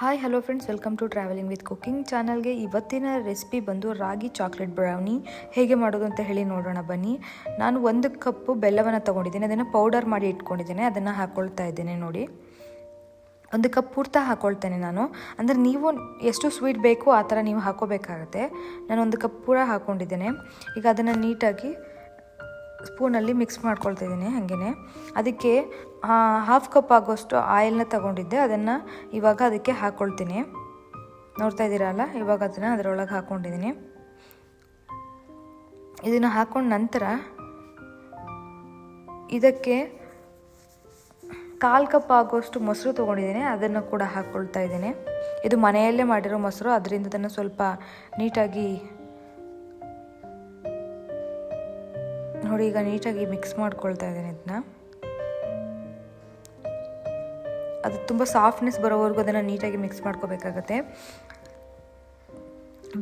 Hi hello friends, welcome to travelling with cooking ಚಾನಲ್ಗೆ. ಇವತ್ತಿನ recipe ಬಂದು ರಾಗಿ ಚಾಕ್ಲೇಟ್ ಬ್ರೌನಿ ಹೇಗೆ ಮಾಡೋದು ಅಂತ ಹೇಳಿ ನೋಡೋಣ ಬನ್ನಿ. ನಾನು 1 ಕಪ್ಪು ಬೆಲ್ಲವನ್ನು ತೊಗೊಂಡಿದ್ದೀನಿ, ಅದನ್ನು ಪೌಡರ್ ಮಾಡಿ ಇಟ್ಕೊಂಡಿದ್ದೇನೆ. ಅದನ್ನು ಹಾಕ್ಕೊಳ್ತಾ ಇದ್ದೇನೆ. ನೋಡಿ, 1 ಕಪ್ ಪೂರ್ತಿ ಹಾಕ್ಕೊಳ್ತೇನೆ ನಾನು. ಅಂದರೆ ನೀವು ಎಷ್ಟು ಸ್ವೀಟ್ ಬೇಕು ಆ ಥರ ನೀವು ಹಾಕ್ಕೋಬೇಕಾಗತ್ತೆ. ನಾನು 1 ಕಪ್ ಪೂರ ಹಾಕ್ಕೊಂಡಿದ್ದೇನೆ. ಈಗ ಅದನ್ನು ನೀಟಾಗಿ ಸ್ಪೂನಲ್ಲಿ ಮಿಕ್ಸ್ ಮಾಡ್ಕೊಳ್ತಾ ಇದ್ದೀನಿ. ಹಾಗೆಯೇ ಅದಕ್ಕೆ 1/2 ಕಪ್ ಆಗೋಷ್ಟು ಆಯಿಲ್ನ ತಗೊಂಡಿದ್ದೆ, ಅದನ್ನು ಇವಾಗ ಅದಕ್ಕೆ ಹಾಕ್ಕೊಳ್ತೀನಿ. ನೋಡ್ತಾ ಇದ್ದೀರಲ್ಲ, ಇವಾಗ ಅದನ್ನು ಅದರೊಳಗೆ ಹಾಕ್ಕೊಂಡಿದ್ದೀನಿ. ಇದನ್ನು ಹಾಕ್ಕೊಂಡ ನಂತರ ಇದಕ್ಕೆ 1/4 ಕಪ್ ಆಗೋಷ್ಟು ಮೊಸರು ತೊಗೊಂಡಿದ್ದೀನಿ, ಅದನ್ನು ಕೂಡ ಹಾಕ್ಕೊಳ್ತಾ ಇದ್ದೀನಿ. ಇದು ಮನೆಯಲ್ಲೇ ಮಾಡಿರೋ ಮೊಸರು, ಅದರಿಂದ ಅದನ್ನು ಸ್ವಲ್ಪ ನೀಟಾಗಿ ನೋಡಿ, ಈಗ ನೀಟಾಗಿ ಮಿಕ್ಸ್ ಮಾಡ್ಕೊಳ್ತಾ ಇದ್ದೀನಿ. ಇದನ್ನ ಅದು ತುಂಬ ಸಾಫ್ಟ್ನೆಸ್ ಬರೋವರೆಗೂ ಅದನ್ನು ನೀಟಾಗಿ ಮಿಕ್ಸ್ ಮಾಡ್ಕೋಬೇಕಾಗತ್ತೆ.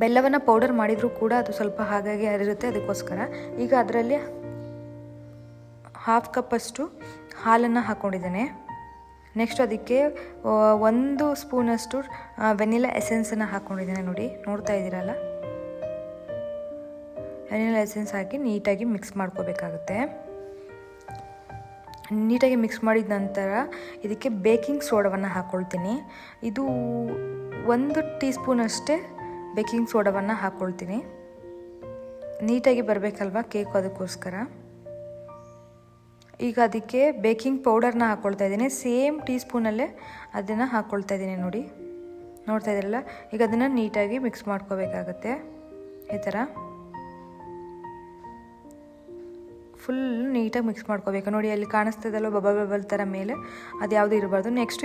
ಬೆಲ್ಲವನ್ನು ಪೌಡರ್ ಮಾಡಿದರೂ ಕೂಡ ಅದು ಸ್ವಲ್ಪ ಹಾಗಾಗಿ ಹರಿರುತ್ತೆ, ಅದಕ್ಕೋಸ್ಕರ ಈಗ ಅದರಲ್ಲಿ 1/2 ಕಪ್ಪಷ್ಟು ಹಾಲನ್ನು ಹಾಕ್ಕೊಂಡಿದ್ದೇನೆ. ನೆಕ್ಸ್ಟ್ ಅದಕ್ಕೆ 1 ಸ್ಪೂನಷ್ಟು ವೆನಿಲಾ ಎಸೆನ್ಸನ್ನು ಹಾಕ್ಕೊಂಡಿದ್ದೇನೆ. ನೋಡಿ, ನೋಡ್ತಾ ಇದ್ದೀರಲ್ಲ, ವೆನಿಲಾ ಎಸೆನ್ಸ್ ಹಾಕಿ ನೀಟಾಗಿ ಮಿಕ್ಸ್ ಮಾಡ್ಕೋಬೇಕಾಗುತ್ತೆ. ನೀಟಾಗಿ ಮಿಕ್ಸ್ ಮಾಡಿದ ನಂತರ ಇದಕ್ಕೆ ಬೇಕಿಂಗ್ ಸೋಡಾವನ್ನು ಹಾಕ್ಕೊಳ್ತೀನಿ. ಇದು 1 ಟೀ ಸ್ಪೂನ್ ಅಷ್ಟೇ ಬೇಕಿಂಗ್ ಸೋಡಾವನ್ನು ಹಾಕ್ಕೊಳ್ತೀನಿ. ನೀಟಾಗಿ ಬರಬೇಕಲ್ವ ಕೇಕು, ಅದಕ್ಕೋಸ್ಕರ. ಈಗ ಅದಕ್ಕೆ ಬೇಕಿಂಗ್ ಪೌಡರ್ನ ಹಾಕ್ಕೊಳ್ತಾ ಇದ್ದೀನಿ. ಸೇಮ್ ಟೀ ಸ್ಪೂನಲ್ಲೇ ಅದನ್ನು ಹಾಕ್ಕೊಳ್ತಾ ಇದ್ದೀನಿ. ನೋಡಿ, ನೋಡ್ತಾ ಇದ್ದೀರಲ್ಲ, ಈಗ ಅದನ್ನು ನೀಟಾಗಿ ಮಿಕ್ಸ್ ಮಾಡ್ಕೋಬೇಕಾಗತ್ತೆ. ಈ ಥರ ಫುಲ್ ನೀಟಾಗಿ ಮಿಕ್ಸ್ ಮಾಡ್ಕೋಬೇಕು. ನೋಡಿ, ಅಲ್ಲಿ ಕಾಣಿಸ್ತದಲ್ಲ ಬಬಲ್ ಥರ ಮೇಲೆ, ಅದು ಯಾವುದು ಇರಬಾರ್ದು. ನೆಕ್ಸ್ಟು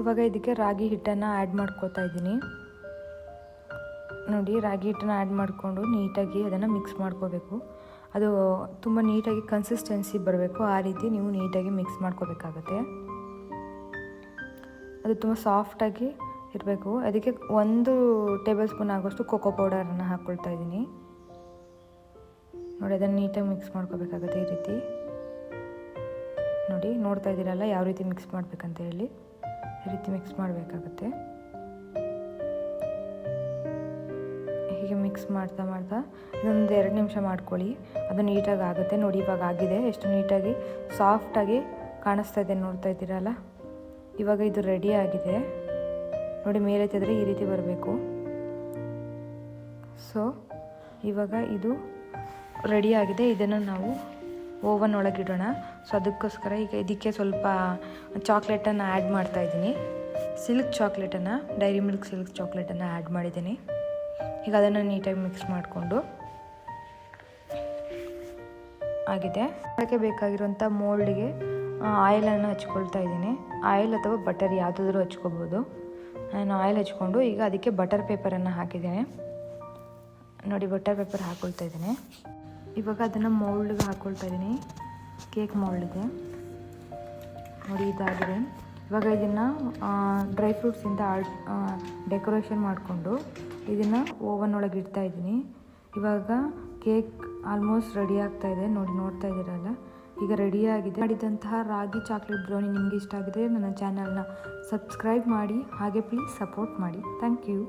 ಇವಾಗ ಇದಕ್ಕೆ ರಾಗಿ ಹಿಟ್ಟನ್ನು ಆ್ಯಡ್ ಮಾಡ್ಕೋತಾ ಇದ್ದೀನಿ. ನೋಡಿ, ರಾಗಿ ಹಿಟ್ಟನ್ನು ಆ್ಯಡ್ ಮಾಡಿಕೊಂಡು ನೀಟಾಗಿ ಅದನ್ನು ಮಿಕ್ಸ್ ಮಾಡ್ಕೋಬೇಕು. ಅದು ತುಂಬ ನೀಟಾಗಿ ಕನ್ಸಿಸ್ಟೆನ್ಸಿ ಬರಬೇಕು, ಆ ರೀತಿ ನೀವು ನೀಟಾಗಿ ಮಿಕ್ಸ್ ಮಾಡ್ಕೋಬೇಕಾಗತ್ತೆ. ಅದು ತುಂಬ ಸಾಫ್ಟಾಗಿ ಇರಬೇಕು. ಅದಕ್ಕೆ 1 ಟೇಬಲ್ ಸ್ಪೂನ್ ಆಗೋಷ್ಟು ಕೋಕೋ ಪೌಡರನ್ನು ಹಾಕ್ಕೊಳ್ತಾ ಇದ್ದೀನಿ. ನೋಡಿ, ಅದನ್ನು ನೀಟಾಗಿ ಮಿಕ್ಸ್ ಮಾಡ್ಕೋಬೇಕಾಗುತ್ತೆ. ಈ ರೀತಿ ನೋಡಿ, ನೋಡ್ತಾ ಇದ್ದೀರಲ್ಲ ಯಾವ ರೀತಿ ಮಿಕ್ಸ್ ಮಾಡಬೇಕಂತ ಹೇಳಿ. ಈ ರೀತಿ ಮಿಕ್ಸ್ ಮಾಡಬೇಕಾಗುತ್ತೆ. ಹೀಗೆ ಮಿಕ್ಸ್ ಮಾಡ್ತಾ ಮಾಡ್ತಾ ಇದೊಂದು 2 ನಿಮಿಷ ಮಾಡ್ಕೊಳ್ಳಿ, ಅದು ನೀಟಾಗಿ ಆಗುತ್ತೆ. ನೋಡಿ, ಇವಾಗ ಆಗಿದೆ, ಎಷ್ಟು ನೀಟಾಗಿ ಸಾಫ್ಟಾಗಿ ಕಾಣಿಸ್ತಾ ಇದೆ, ನೋಡ್ತಾ ಇದ್ದೀರಲ್ಲ. ಇವಾಗ ಇದು ರೆಡಿ ಆಗಿದೆ. ನೋಡಿ, ಮೇಲೆ ತೆಗೆದ್ರೆ ಈ ರೀತಿ ಬರಬೇಕು. ಸೊ ಇವಾಗ ಇದು ರೆಡಿ ಆಗಿದೆ. ಇದನ್ನು ನಾವು ಓವನ್ ಒಳಗಿಡೋಣ. ಸೊ ಅದಕ್ಕೋಸ್ಕರ ಈಗ ಇದಕ್ಕೆ ಸ್ವಲ್ಪ ಚಾಕ್ಲೇಟನ್ನು ಆ್ಯಡ್ ಮಾಡ್ತಾ ಇದ್ದೀನಿ. ಸಿಲ್ಕ್ ಚಾಕ್ಲೇಟನ್ನು, ಡೈರಿ ಮಿಲ್ಕ್ ಸಿಲ್ಕ್ ಚಾಕ್ಲೇಟನ್ನು ಆ್ಯಡ್ ಮಾಡಿದ್ದೀನಿ. ಈಗ ಅದನ್ನು ನೀಟಾಗಿ ಮಿಕ್ಸ್ ಮಾಡಿಕೊಂಡು ಆಗಿದೆ. ಅದಕ್ಕೆ ಬೇಕಾಗಿರುವಂಥ ಮೋಲ್ಡಿಗೆ ಆಯಿಲನ್ನು ಹಚ್ಕೊಳ್ತಾ ಇದ್ದೀನಿ. ಆಯಿಲ್ ಅಥವಾ ಬಟರ್ ಯಾವುದಾದ್ರೂ ಹಚ್ಕೋಬೋದು. ನಾನು ಆಯಿಲ್ ಹಚ್ಕೊಂಡು ಈಗ ಅದಕ್ಕೆ ಬಟರ್ ಪೇಪರನ್ನು ಹಾಕಿದ್ದೇನೆ. ನೋಡಿ, ಬಟರ್ ಪೇಪರ್ ಹಾಕ್ಕೊಳ್ತಾ ಇದ್ದೀನಿ. ಇವಾಗ ಅದನ್ನು ಮೌಲ್ಡ್ಗೆ ಹಾಕ್ಕೊಳ್ತಾ ಇದ್ದೀನಿ, ಕೇಕ್ ಮೌಲ್ಡ್ಗೆ. ನೋಡಿ, ಇದಾಗಿದೆ. ಇವಾಗ ಇದನ್ನು ಡ್ರೈ ಫ್ರೂಟ್ಸಿಂದ ಡೆಕೋರೇಷನ್ ಮಾಡಿಕೊಂಡು ಇದನ್ನು ಓವನ್ ಒಳಗೆ ಇಡ್ತಾ ಇದ್ದೀನಿ. ಇವಾಗ ಕೇಕ್ ಆಲ್ಮೋಸ್ಟ್ ರೆಡಿ ಆಗ್ತಾ ಇದೆ. ನೋಡಿ, ನೋಡ್ತಾ ಇದ್ದೀರಲ್ಲ, ಈಗ ರೆಡಿಯಾಗಿದೆ. ಮಾಡಿದಂತಹ ರಾಗಿ ಚಾಕ್ಲೇಟ್ ಬ್ರೌನಿ ನಿಮಗೆ ಇಷ್ಟ ಆಗಿದ್ರೆ ನನ್ನ ಚಾನಲ್ನ ಸಬ್ಸ್ಕ್ರೈಬ್ ಮಾಡಿ, ಹಾಗೆ ಪ್ಲೀಸ್ ಸಪೋರ್ಟ್ ಮಾಡಿ. Thank you.